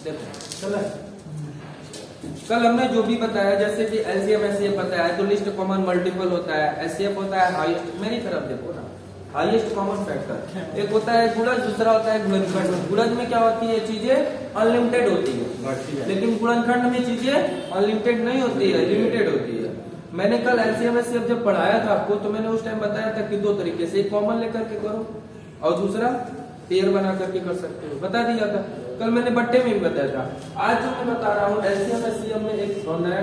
चला कल हमने जो भी बताया, जैसे कि एलसीएम एचसीएफ बताया तो लिस्ट कॉमन मल्टीपल होता है, एचसीएफ होता है हाईएस्ट, मेरी तरफ देखो ना, हाईएस्ट कॉमन फैक्टर। एक होता है गुणज, दूसरा होता है गुणनखंड। गुणज में क्या होती है, चीजें अनलिमिटेड होती है, लेकिन गुणनखंड में चीजें अनलिमिटेड नहीं होती है, लिमिटेड होती है। मैंने कल एलसीएम एचसीएफ जब पढ़ाया था आपको, तो मैंने उस टाइम बताया था कि दो तरीके से, एक कॉमन लेकर के करो और दूसरा पेयर बना करके कर सकते हो, बता दिया था। कल मैंने बट्टे में भी बताया था। आज जो मैं बता रहा हूँ एलसीएम एचसीएफ में एक नया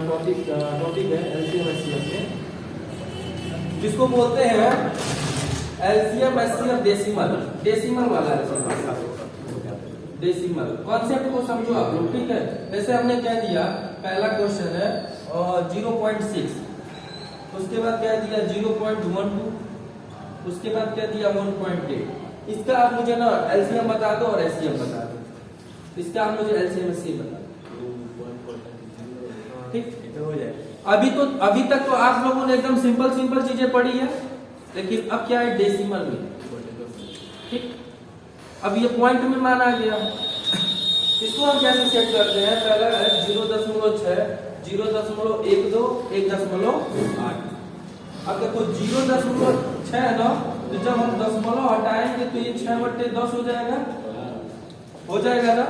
टॉपिक है एलसीएम एचसीएफ में, जिसको बोलते हैं एलसीएम एचसीएफ डेसिमल, डेसिमल वाला डेसिमल कॉन्सेप्ट को समझो आप लोग, ठीक है। जैसे हमने क्या दिया, पहला क्वेश्चन है 0.6, उसके बाद क्या दिया 0.12, उसके बाद क्या दिया 1.8। इसका आप मुझे ना एलसीएम बता दो और एचसीएफ बता दो, इसका आप मुझे एलसीएम एचसीएफ बता दो, ठीक हो जाए। अभी तक तो आप लोगों ने एकदम सिंपल चीजें पढ़ी है, लेकिन अब क्या है डेसिमल में, ठीक। अब ये पॉइंट में माना गया, इसको हम कैसे सेट करते हैं, पहला है 0.6, 0.12, 1.8। अब देखो 0.6 है ना, तो जब हम दशमलव हटाएंगे तो ये 6/10 हो जाएगा, हो जाएगा ना।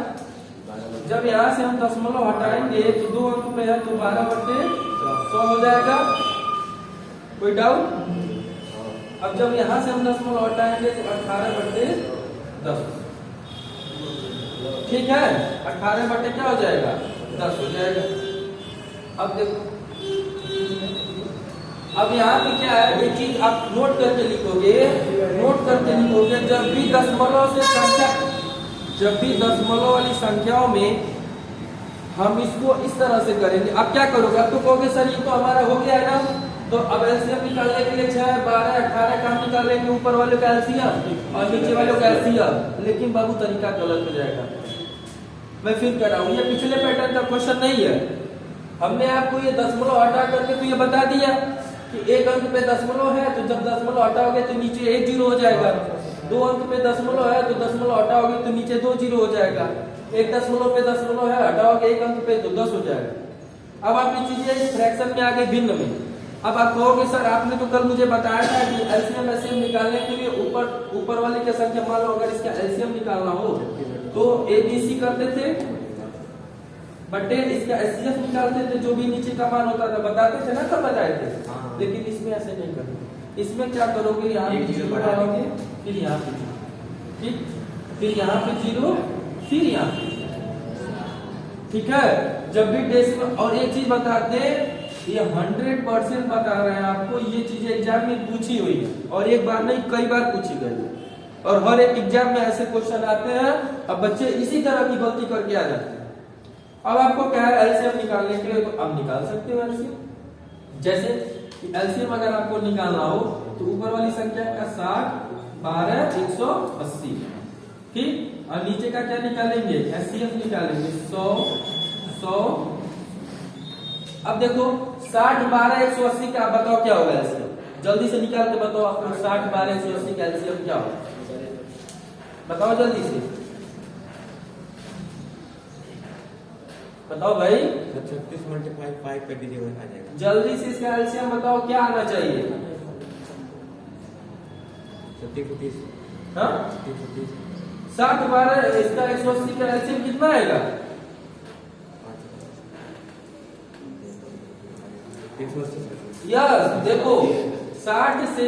जब यहाँ से हम दशमलव हटाएंगे तो 2 अंक पे है तो 12/100 हो जाएगा, कोई डाउट। अब जब यहाँ से हम दशमलव हटाएंगे तो 18/10, ठीक है, 18 क्या हो जाएगा 10 हो जाएगा। अब देखो, अब यहाँ पे क्या है, एक चीज आप नोट करके लिखोगे, जब भी दशमलव से संख्या, जब भी दशमलव वाली संख्याओं में हम इसको इस तरह से करेंगे। अब क्या करोगे, अब तो कहोगे सर ये तो हमारा हो गया है ना, तो अब एलसीएम निकालने के लिए 6, 12, 18 का निकाल लेंगे, ऊपर वाले का एलसीएम और नीचे वाले का एलसीएम। लेकिन बाबू तरीका गलत हो जाएगा, मैं फिर कह रहा हूँ, ये पिछले पैटर्न का क्वेश्चन नहीं है। हमने आपको ये दशमलव हटा करके तो ये बता दिया कि एक अंक पे दशमलव है, तो जब दशमलव हटाओगे तो नीचे 1 0 हो जाएगा। 2 अंक पे दशमलव है तो दशमलव हटाओगे तो नीचे 2 0 हो जाएगा। 1 दशमलव पे दशमलव है, हटाओगे 1 अंक पे तो 10 हो जाएगा। अब आप ये चीजें फ्रैक्शन में आगे भिन्न में, अब आप कहोगे सर आपने तो कल मुझे बताया था कि एलसीएम एचसीएफ निकालने के लिए ऊपर वाले की संख्या, मान लो अगर इसका एलसीएम निकालना हो तो एबीसी करते थे, बटे इसका एचसीएफ निकालते थे, जो भी नीचे का मान होता था बताते थे ना, कब बताए थे। लेकिन इसमें ऐसे नहीं करोगे, इसमें क्या करोगे, यहाँ पे 0 डालोगे, फिर यहाँ पे 0, ठीक, फिर यहाँ पे 0, फिर यहाँ पे, ठीक है। जब भी डेसिमल, और एक चीज बताते हैं, ये 100% बता रहे हैं आपको, ये चीज एग्जाम में पूछी हुई है, और एक बार नहीं कई बार पूछी गई है, और हर एक एग्जाम में ऐसे क्वेश्चन आते हैं। अब बच्चे इसी तरह की गलती करके आ जाते हैं। अब आपको क्या है, एलसीएम निकालने के लिए तो आप निकाल सकते हो एलसीएम। जैसे एलसीएम अगर आपको निकालना हो तो ऊपर वाली संख्या का 60, 12, 180, ठीक, और नीचे का क्या निकालेंगे, एचसीएफ निकालेंगे 100। अब देखो 60, 12, 180 का बताओ क्या होगा एलसीएम, जल्दी से निकाल के बताओ आपको। 60, 12, 180 का एलसीएम क्या होगा, बताओ जल्दी से बताओ भाई। 36 × 5 कर दीजिए, आ जाएगा। जल्दी से इसका एलसीएम बताओ क्या आना चाहिए। 30, हाँ 60, 12, इसका 180 का एलसीएम कितना आएगा, 180। यस देखो 60 से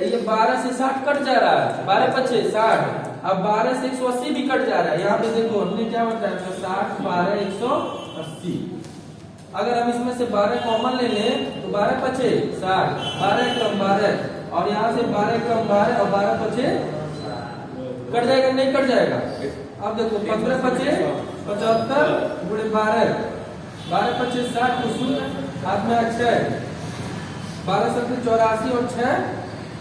ये 12 से 60 कट जा रहा है, 12 × 5 60, अब 12 से 180 भी कट जा रहा है। यहाँ पे देखो हमने क्या बताया, 60, 12, 180। अगर हम इसमें से 12 कॉमन ले लें तो 12 × 5 60, 12 × 12, और यहाँ से 12 × 12 और 12 × 5 कट जाएगा, नहीं कट जाएगा। अब देखो 15 × 5 75 × 12, 12 × 5 60 को 0, हाथ में 6, 12 × 7 84 और 6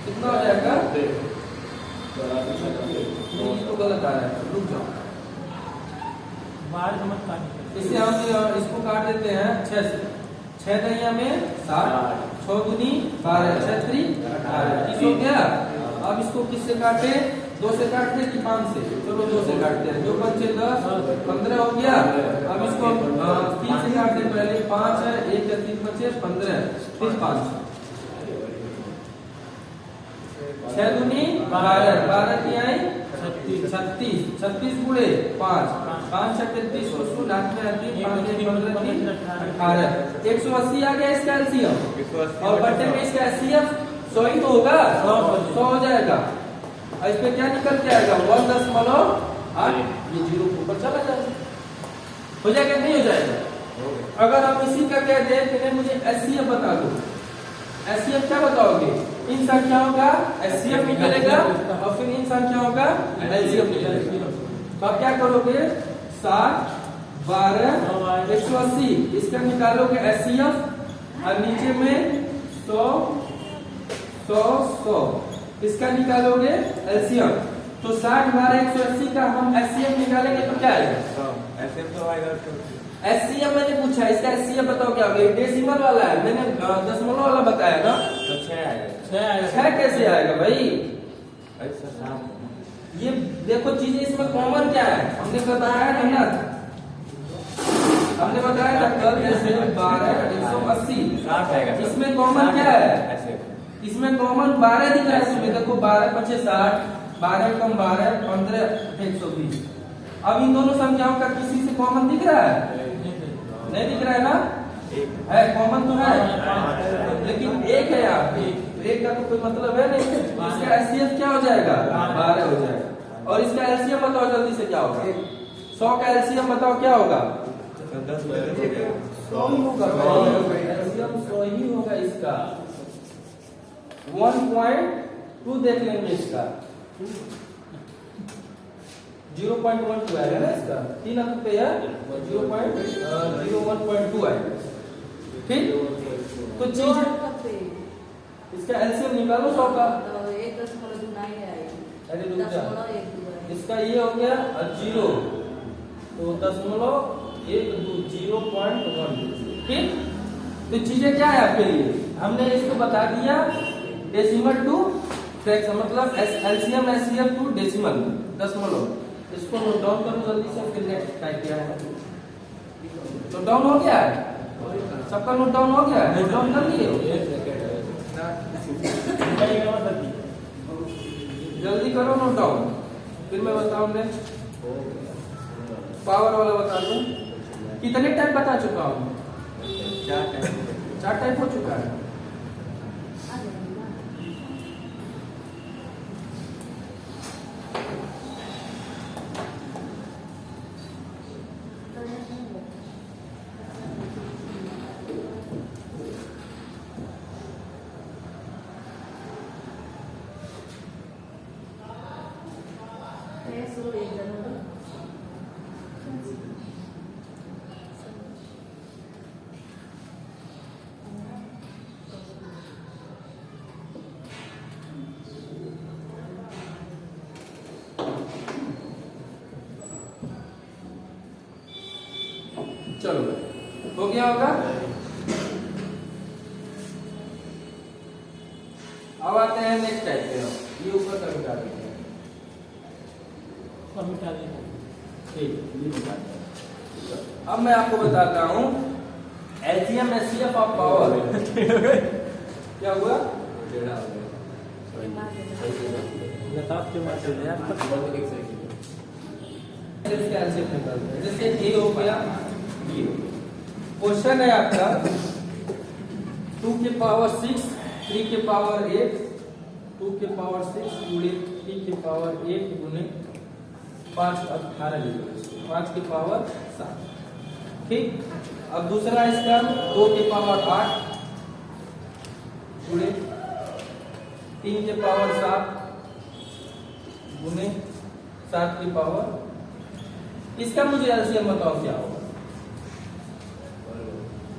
कितना हो जाएगा, तो गलत आ रहा है, रुक जाओ, इससे हम इसको काट देते हैं 6 से, 6 दहिया में 60, 6 दूनी 12, 6 3 18, 30 हो गया। अब इसको किससे काटे, 2 से काटते हैं कि 5 से? चलो 2 से काटते हैं। 2 5 10 15 हो गया। अब इसको 3 से काटते हैं। पहले 5 है, 1 या 3 5 15, फिर 5 6 दूनी 12, 12 की आई 36, 36 गुणे 5, 5 6 33 को 8 में आती है 5 15 3 18, 180 आ गया इसका एलसीएम। और बट्टे में इसका एचसीएफ 100 ही तो होगा, 100 हो जाएगा। और इस पे क्या निकल के आएगा 1.8, ये जीरो के ऊपर चला जाएगा। हो जाएगा नहीं हो जाएगा? अगर आप इसी का कह दें कि मुझे एचसीएफ बता दो, एचसीएफ क्या बताओगे? इन संख्याओं का एचसीएफ निकलेगा और फिर इन संख्याओं का एलसीएम निकलेगा। तो आप क्या करोगे 60 12 180 इसका निकालोगे एचसीएफ और नीचे में 100 100 100 इसका निकालोगे एलसीएम। तो 60 12 180 का हम एचसीएफ निकालेंगे तो क्या आएगा? एचसीएफ तो आएगा। एचसीएफ मैंने पूछा, इसका एचसीएफ बताओ क्या होगा? डेसिमल वाला है, मैंने दशमलव वाला बताया ना। तो 6 आएगा। 6 कैसे आएगा भाई? ऐसा 7। ये देखो चीजें इसमें कॉमन क्या है हमने बताया था ना, हमने बताया था कल जैसे 12 180 7 आएगा। इसमें कॉमन क्या है? ऐसे इसमें कॉमन 12 दिख रहा है। इसमें देखो 12 5 60, 12 कम 12 15 120। अब इन दोनों संख्याओं का किसी से कॉमन दिख रहा है? नहीं दिख रहा है ना? है कॉमन तो है, लेकिन एक है यहाँ। एक का तो कोई मतलब है नहीं। इसका एचसीएफ क्या हो जाएगा? 12 हो जाएगा। और इसका एलसीएम बताओ जल्दी से क्या होगा? 100 का एलसीएम बताओ क्या होगा? 100 ही होगा। एलसीएम 100 ही होगा इसका। 1.2 देख लेंगे इसका, 0.12 आएगा ना इसका। 3 अंक पे है 0.1.2 आएगा। ठीक, तो चीज इसका एलसीएम निकालो 100 का। अरे रुक जा, इसका ये हो गया 0 तो 0.12 0.1। ठीक, तो चीजें क्या है आपके लिए? हमने इसको बता दिया डेसिमल टू फ्रैक्शन, मतलब एलसीएम एचसीएफ टू डेसिमल दशमलव। इसको नोट डाउन करो जल्दी से, फिर नेक्स्ट टाइप किया है। तो डाउन हो गया है सबका? नोट डाउन हो गया है? नोट डाउन कर लिए? जल्दी करो नोट डाउन, फिर मैं बताऊं नेक्स्ट। पावर वाला बता दो। कितने टाइप बता चुका हूँ? 4 टाइप हो चुका है। चलो हो गया होगा। अब आते हैं नेक्स्ट टाइप पे। ये ऊपर का मिटा देते हैं, ठीक। अब मैं आपको बताता हूँ एलसीएम एचसीएफ ऑफ पावर। क्या हुआ? जैसे ये हो गया, क्वेश्चन है आपका 2 के पावर 6 3 के पावर 8 2 के पावर 6 गुणे 3 के पावर 8 गुणे 5 18 लिखो, 5 के पावर 7। ठीक, अब दूसरा इसका 2 के पावर 8 गुणे 3 के पावर 7 गुणे 7 के पावर। इसका मुझे एलसीएम बताओ क्या होगा?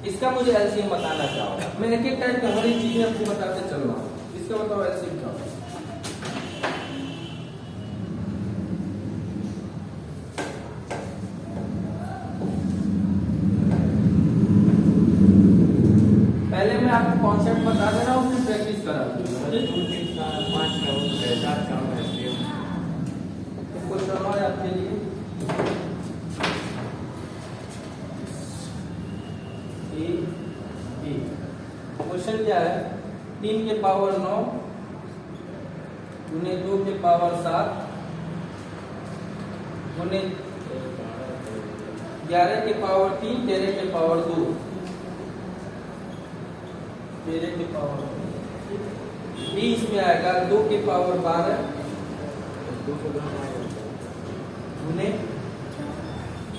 इसका मुझे एलसीएम बताना क्या होगा? मैं एक एक टाइप की हर एक चीजें आपको बताते चल रहा हूँ। इसका बताओ एलसीएम क्या होगा? पहले मैं आपको कॉन्सेप्ट बता दे रहा हूँ, फिर प्रैक्टिस करा दूंगा। 2 3 4 5 का 7 का क्वेश्चन क्या है, 3 के पावर 9 गुने 2 के पावर 7 गुने 11 के पावर 3 13 के पावर 2 13 के पावर 20 में आएगा 2 के पावर 12 गुने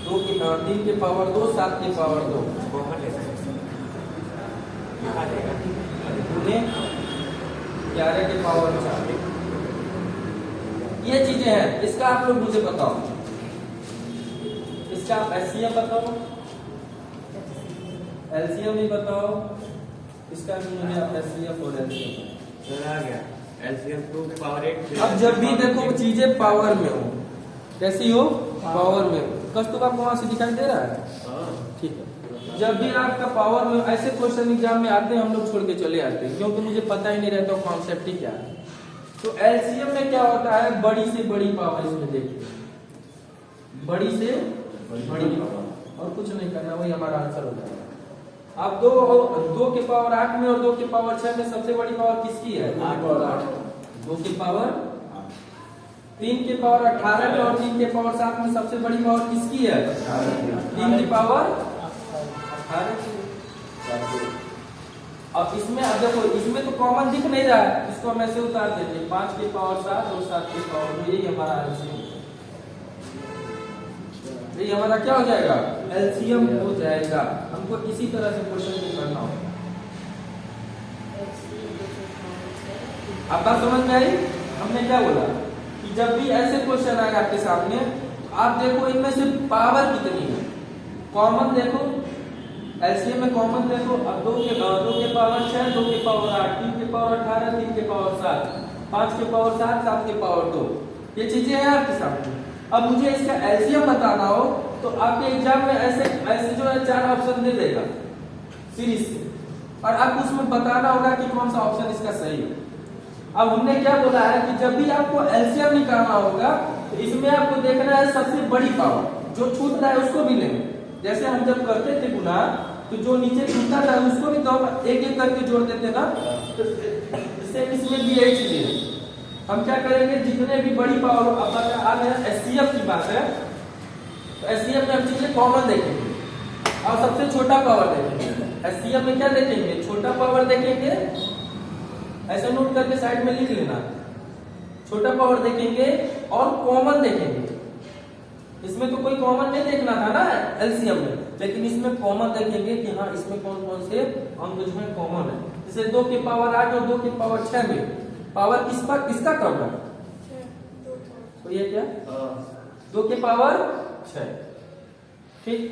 3 के पावर 2 7 के पावर 2 गुने 11 के पावर 4। ये चीजें हैं, इसका आप लोग मुझे बताओ, इसका आप एचसीएफ बताओ, एलसीएम भी बताओ, इसका भी मुझे आप एचसीएफ और एलसीएम। चला गया एलसीएम 2 के पावर 8। अब जब भी देखो चीजें पावर में हो, कैसी हो, पावर में हो। कस्तूर आपको वहां से दिखाई दे रहा है, ठीक है। जब भी आपका पावर में ऐसे क्वेश्चन एग्जाम में आते हैं, हम लोग छोड़ के चले आते हैं, क्योंकि मुझे पता ही नहीं रहता कॉन्सेप्ट ही क्या है। तो एलसीएम में क्या होता है, बड़ी से बड़ी पावर, इसमें देखिए बड़ी से बड़ी पावर, और कुछ नहीं करना, वही हमारा आंसर हो जाएगा। अब 2 के पावर 8 में और 2 के पावर 6 में सबसे बड़ी पावर किसकी है, 2 के पावर 3 के पावर 18 में और 3 के पावर 7 में सबसे बड़ी पावर किसकी है, 3 की पावर 18। अब इसमें अब देखो, इसमें तो कॉमन दिख नहीं रहा है, इसको हम ऐसे उतार देंगे 5 के पावर 7 और 7 के पावर 2, यही हमारा एलसीएम, यही हमारा क्या हो जाएगा, एलसीएम हो जाएगा। हमको इसी तरह से क्वेश्चन को करना होगा। आप बात समझ में आई? हमने क्या बोला कि जब भी ऐसे क्वेश्चन आएगा आपके सामने, आप देखो इनमें से पावर कितनी है, कॉमन देखो, एलसीएम में कॉमन देखो। अब 2 के पावर 6, 2 के पावर 8, 3 के पावर 18, 3 के पावर 7, 5 के पावर 7, 7 के पावर 2, ये चीजें हैं आपके सामने। अब मुझे इसका एलसीएम बताना हो तो आपके एग्जाम में ऐसे जो है 4 ऑप्शन दे देगा सीरीज से, और आपको उसमें बताना होगा कि कौन सा ऑप्शन इसका सही है। अब हमने क्या बोला है कि जब भी आपको एलसीएम निकालना होगा तो इसमें आपको देखना है सबसे बड़ी पावर, जो छूट रहा है उसको भी लेंगे। जैसे हम जब करते थे गुना, तो जो नीचे छूटता था उसको भी तो हम एक एक करके जोड़ देते ना, तो इसमें भी यही चीजें है। हम क्या करेंगे, जितने भी बड़ी पावर, अब आ गया एचसीएफ की बात है, तो एचसीएफ में हम चीजें कॉमन देखेंगे और सबसे छोटा पावर देखेंगे। एचसीएफ में क्या देखेंगे, छोटा पावर देखेंगे, ऐसे नोट करके साइड में लिख लेना, छोटा पावर देखेंगे और कॉमन देखेंगे। इसमें तो कोई कॉमन नहीं देखना था ना एलसीएम में, लेकिन इसमें कॉमन देखेंगे कि हाँ इसमें कौन कौन से अंक जो है कॉमन है। जैसे 2 के पावर 8 और 2 के पावर 6 में पावर किसका कम है, तो ये क्या 2 के पावर 6, ठीक।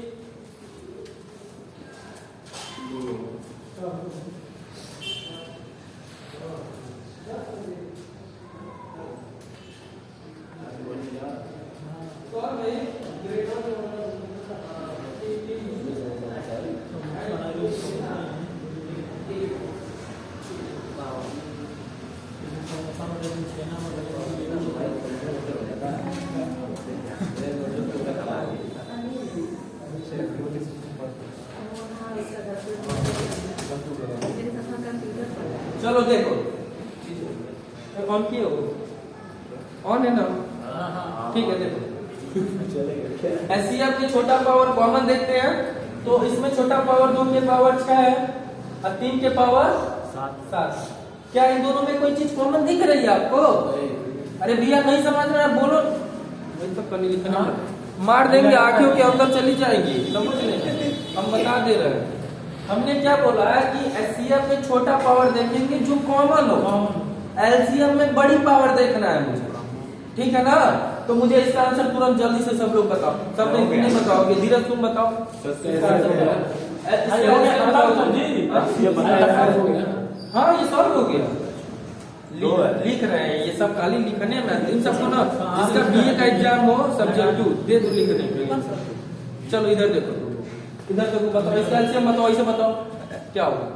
चलो देखो, ऑन किए हो, ऑन है ना, ठीक है। देखो एचसीएफ में छोटा पावर कॉमन देखते हैं, तो इसमें छोटा पावर 2 के पावर 6 है और 3 के पावर 7। क्या इन दोनों में कोई चीज कॉमन दिख रही है आपको? अरे भैया नहीं समझ रहे, बोलो, नहीं तो कल लिखना मार देंगे, आंखों के अंदर चली जाएगी, समझ लेंगे, हम बता दे रहे हैं। हमने क्या बोला है कि एचसीएफ में छोटा पावर देखेंगे जो कॉमन हो, एलसीएम में बड़ी पावर देखना है मुझे, ठीक है ना। तो मुझे इसका आंसर तुरंत जल्दी से सब लोग बताओ, सब लोग नहीं बताओगे, धीरज तुम बताओ। हाँ ये सॉल्व हो गया, लिख रहे हैं ये सब, खाली लिखने में इन सबको ना, जिसका बीए का एग्जाम हो सब्जेक्ट 2 दे दो लिखने के। चलो इधर देखो, इधर देखो, बताओ इसका एलसीएम बताओ, ऐसे बताओ क्या होगा,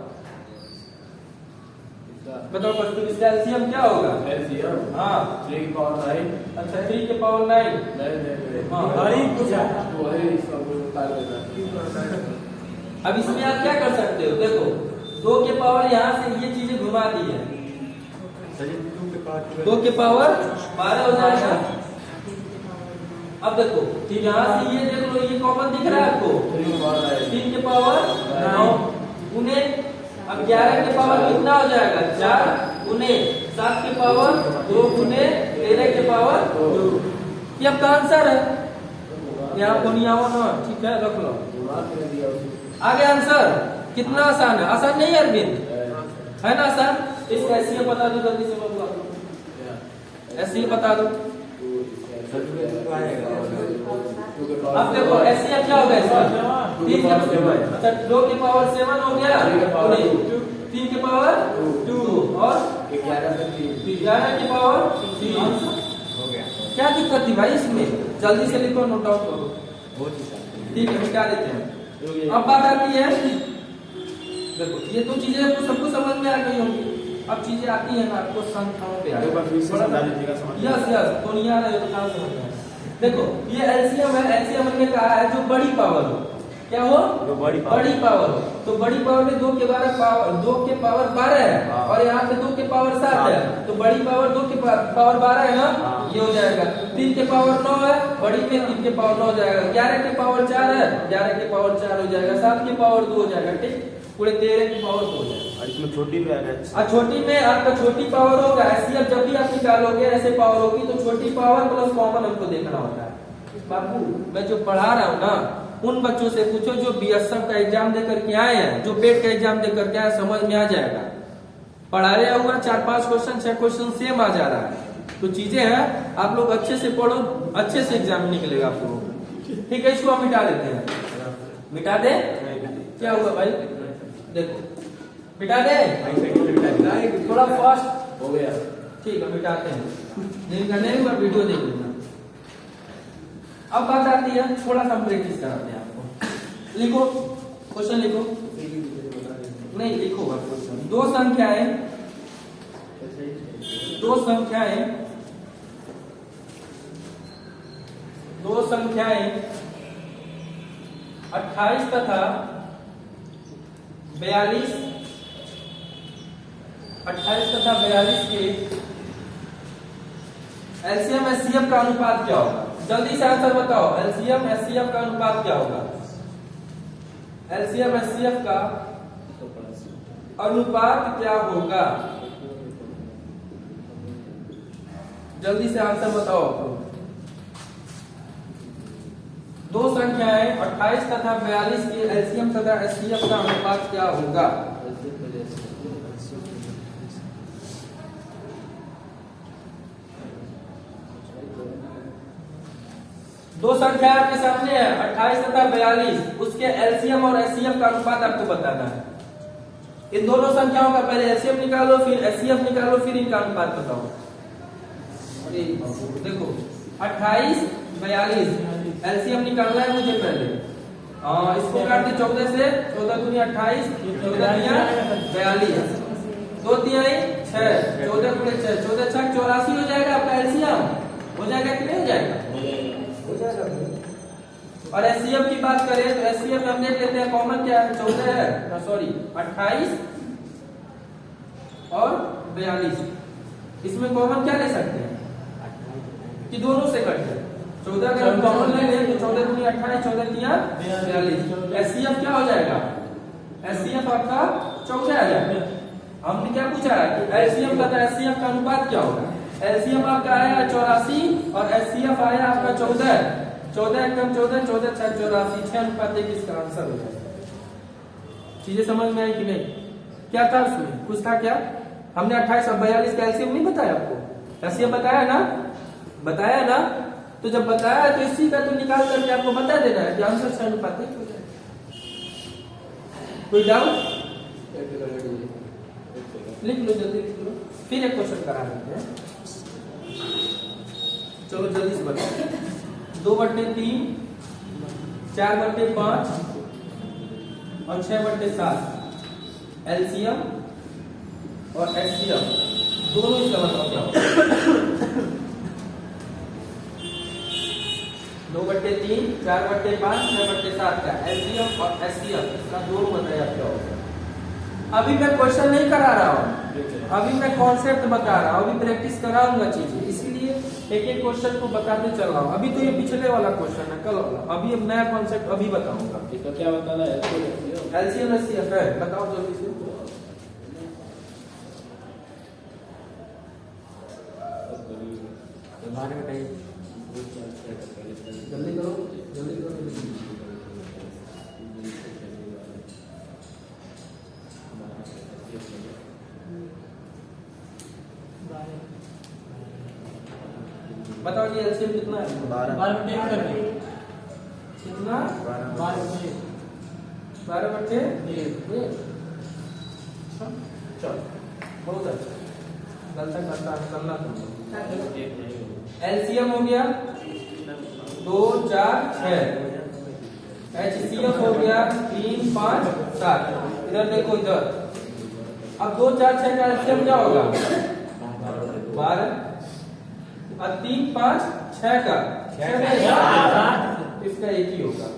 बताओ कस्तूर, इसका एलसीएम क्या होगा? एलसीएम हाँ 3 के पावर 9। अच्छा 3 के पावर 9। अब इसमें आप क्या कर सकते हो, देखो 2 के पावर यहाँ से ये चीजें घुमा दी है, सर 2 के पावर 2 के पावर 12 हो जाएगा। अब देखो ठीक यहाँ से ये देख लो, ये कॉमन दिख रहा है आपको, 3 के पावर 9 उन्हें, अब 11 के पावर कितना हो जाएगा 4 उन्हें, 7 के पावर 2 उन्हें, 13 के पावर 2। ये आपका आंसर है, यहाँ को नहीं आओ ना, ठीक है रख लो। आगे आंसर कितना आसान है, आसान नहीं है अरविंद, है ना आसान। इसका एससीएफ बता दो जल्दी से, बबुआ एससीएफ बता दो। अब देखो एससीएफ क्या होगा इसका, 3 अच्छा 2 के पावर 7 हो गया, 3 के पावर 2 और 11 के पावर 3 हो गया। क्या दिक्कत थी भाई इसमें, जल्दी से लिखो, नोट आउट करो, ठीक है मिटा देते हैं। अब बात आती है, देखो ये तो चीजें आपको सबको समझ में आ गई होंगी, अब चीजें आती है ना आपको संख्याओं पे यस तो नहीं आ रहा है तो कहाँ समझ में। देखो ये एलसीएम है, एलसीएम हमने कहा है जो बड़ी पावर हो, क्या हो बड़ी पावर हो, तो बड़ी पावर में 2 के पावर 12 है और यहाँ पे 2 के पावर 7 है, तो बड़ी पावर 2 के पावर 12 है ना, ये हो जाएगा। 3 के पावर 9 है, बड़ी में 3 के पावर 9 हो जाएगा। 11 के पावर 4 है, 11 के पावर 4 हो जाएगा। 7 के पावर 2 हो जाएगा, ठीक, पूरे 13 के पावर 2 हो जाएगा। इसमें छोटी में आ छोटी में आपका छोटी पावर होगा, एससीएफ जब भी आप निकालोगे ऐसे पावर होगी तो छोटी पावर प्लस कॉमन हमको देखना होता है। बाबू मैं जो पढ़ा रहा हूँ ना, उन बच्चों से पूछो जो बीएसएफ का एग्जाम देकर के आए हैं, जो पेट का एग्जाम देकर के आए, समझ में आ जाएगा। पढ़ाया हुआ 4-5 क्वेश्चन 6 क्वेश्चन सेम आ जा रहा है, तो चीजें हैं आप लोग अच्छे से पढ़ो, अच्छे से एग्जाम निकलेगा आप लोग, ठीक है। इसको हम मिटा देते हैं, मिटा दे, क्या हुआ भाई देखो, मिटा दे, थोड़ा फास्ट हो गया, ठीक है मिटाते हैं, नहीं करने एक बार वीडियो देख लेना। अब बात आती है, थोड़ा सा प्रैक्टिस कराते हैं आपको, लिखो क्वेश्चन लिखो, नहीं लिखो क्वेश्चन। 2 संख्याएं 28 तथा 42 के एलसीएम एचसीएफ का अनुपात क्या होगा, जल्दी से आंसर बताओ। एलसीएम एचसीएफ का अनुपात क्या होगा, एलसीएम एचसीएफ का अनुपात क्या होगा, जल्दी से आंसर बताओ। 2 संख्याएं 28 तथा 42 के एलसीएम तथा एचसीएफ का अनुपात क्या होगा। दो संख्या आपके सामने है 28 तथा 42, उसके एलसीएम और एचसीएफ का अनुपात आपको बताना है। इन दोनों संख्याओं का पहले एलसीएम निकालो, फिर एचसीएफ निकालो, फिर इनका अनुपात बताओ। देखो 28 42 एलसीएम निकालना है मुझे पहले, इसको काटते 14 से, 14 दूनी 28, 14 तिया 42, 2 तिहाई 6, 14 गुणे 6, 14 छक 84 हो जाएगा आपका एलसीएम, हो जाएगा कि नहीं हो जाएगा, हो जाएगा। और एचसीएफ की बात करें तो एचसीएफ हम देख लेते हैं, कॉमन क्या है 14 है, सॉरी 28 और 42, इसमें कॉमन क्या ले सकते हैं कि दोनों से कट जाए। 14 अगर हम कॉमन ले लें तो 14 दूनी 28, 14 तिया 42, एचसीएफ क्या हो जाएगा, एचसीएफ आपका 14 आ जाएगा। हमने क्या पूछा है कि एलसीएम का एचसीएफ का अनुपात क्या होगा। एलसीएम आपका आया 84 और एचसीएफ आया आपका 14, 14 कम 14, 14 6 84, 6 अनुपात 1 इसका आंसर हो जाएगा। चीजें समझ में आई कि नहीं, क्या था उसमें, कुछ था क्या, हमने 28 और 42 का एलसीएम नहीं बताया आपको, एलसीएम बताया ना, बताया ना, तो जब बताया तो इसी का तो निकाल करके आपको बता देना है कि आंसर 6 अनुपात 1 हो जाएगा। कोई डाउट, लिख लो जल्दी लिख लो, फिर एक क्वेश्चन करा देते हैं, चलो जल्दी से बताओ। 2/3, 4/5 और 6/7 एलसीएम और एचसीएफ दोनों इसका बताओ क्या होगा। 2/3, 4/5, 6/7 का एलसीएम और एचसीएफ इसका दोनों बताया क्या होगा। अभी मैं क्वेश्चन नहीं करा रहा हूँ, अभी मैं कॉन्सेप्ट बता रहा हूँ, अभी प्रैक्टिस कराऊंगा चीजें, इसलिए एक एक क्वेश्चन को बताते चल रहा हूँ। अभी तो ये पिछले वाला क्वेश्चन है, कल वाला, अभी नया कॉन्सेप्ट अभी बताऊंगा। इसका क्या बताना है? एलसीएम एचसीएफ है, बताओ जल्दी से। बाहर में कहीं जल्दी करो, जल्दी करो। बताओ जी एलसीएम कितना है? 12 कितना? 12 बटे 1। चलो बहुत अच्छा, गलता करना तुम। एलसीएम हो गया 2 4 6, एचसीएफ हो गया 3 5 7। इधर देखो इधर, अब 2 4 6 का एलसीएम क्या होगा? 12 और 3 5 6 का इसका एक ही होगा।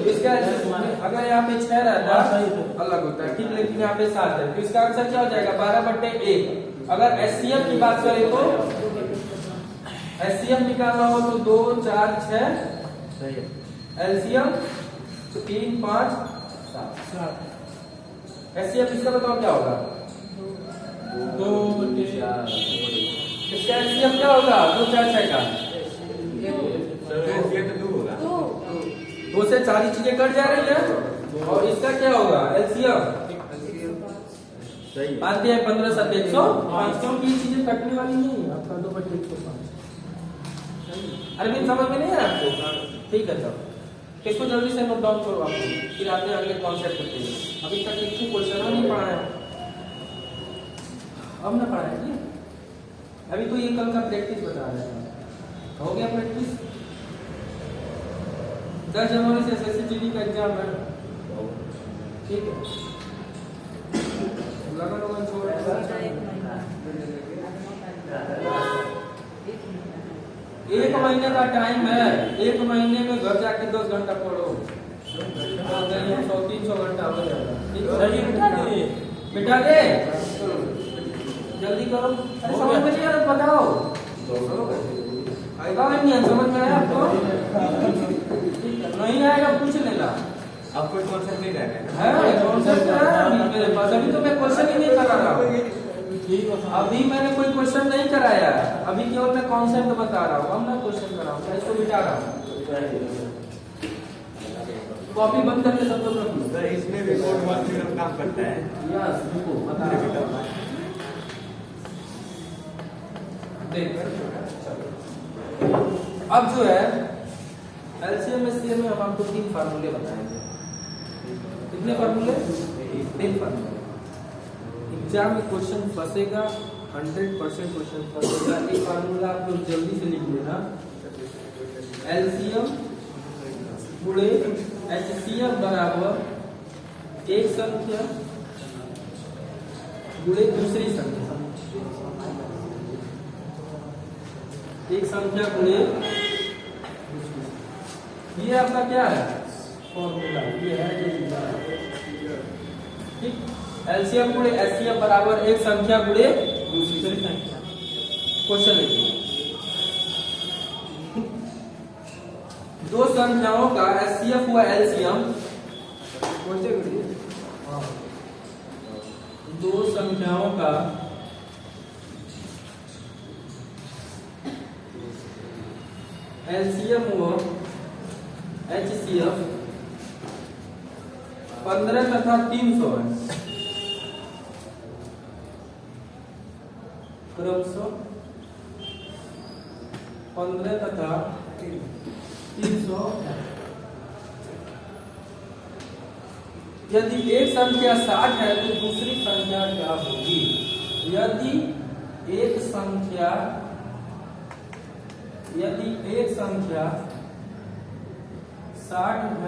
इसका अगर यहाँ पे 6 रहता अलग होता है, ठीक, लेकिन यहाँ पे 7 है, तो इसका आंसर क्या हो जाएगा? 12 बटे 1। अगर एचसीएफ की बात करें तो एचसीएफ निकालना हो तो 2 4 6 एलसीएम 3 5 7। एचसीएफ इसका बताओ क्या होगा? 2 बटे 4। इसका एचसीएफ क्या होगा? 2 4 6 का ये तो 2 होगा। 2 से 4 ही चीजें कट जा रही है, और इसका क्या होगा? एलसीएम सही आते हैं 15 7 105, क्योंकि ये चीजें कटने वाली नहीं है। आपका 2 बटे 105। अरविंद समझ में नहीं है आपको? ठीक है, तब इसको जल्दी से नोट डाउन करो आप, फिर आते हैं अगले कॉन्सेप्ट पे। अभी तक एक क्वेश्चन नहीं पढ़ाया, अब ना पढ़ाएंगे। अभी तो ये कल का प्रैक्टिस बता रहे हैं। हो गया प्रैक्टिस? 10 जनवरी से एसएससी का एग्जाम है, ठीक है? लगन वगन छोड़ एक महीने का टाइम है, 1 महीने में घर जाके 10 घंटा पढ़ो, 100-300 घंटा हो जाएगा। बिठा दे, जल्दी करो। अरे समझ में नहीं आ रहा, बताओ। नहीं समझ में आया आपको? नहीं आएगा पूछ लेना। अब कोई कॉन्सेप्ट नहीं रहेगा है कॉन्सेप्ट है मेरे पास, अभी तो मैं क्वेश्चन ही नहीं करा रहा हूँ। अभी मैंने कोई क्वेश्चन नहीं कराया, अभी केवल मैं कॉन्सेप्ट बता रहा हूँ। अब मैं क्वेश्चन कर रहा हूँ, इसको बिठा रहा हूँ। कॉपी बंद करके सब लोग रखो। सर इसमें भी कोड वन फिल्म काम करता है। यस, रुको बता रहा हूँ। देख अब जो है एलसीएम एचसीएफ में हम आपको 3 फार्मूले बताएंगे। कितने फार्मूले? 3 फार्मूले। एग्जाम में क्वेश्चन फंसेगा, 100% क्वेश्चन फंसेगा। एक फार्मूला आप लोग जल्दी से लिख लेना, एलसीएम गुणे एचसीएफ बराबर एक संख्या गुणे दूसरी संख्या, एक संख्या गुणे। ये आपका क्या है फॉर्मूला? ये है ठीक, एलसीएम गुणे एचसीएफ बराबर एक संख्या गुणे दूसरी संख्या। क्वेश्चन लिखिए, 2 संख्याओं का एचसीएफ हुआ एलसीएम। 2 संख्याओं का एलसीएम हुआ एचसीएफ 15 तथा 300 है। क्रमशः 15 तथा 300। यदि एक संख्या 60 है तो दूसरी संख्या क्या होगी? यदि एक संख्या 60 है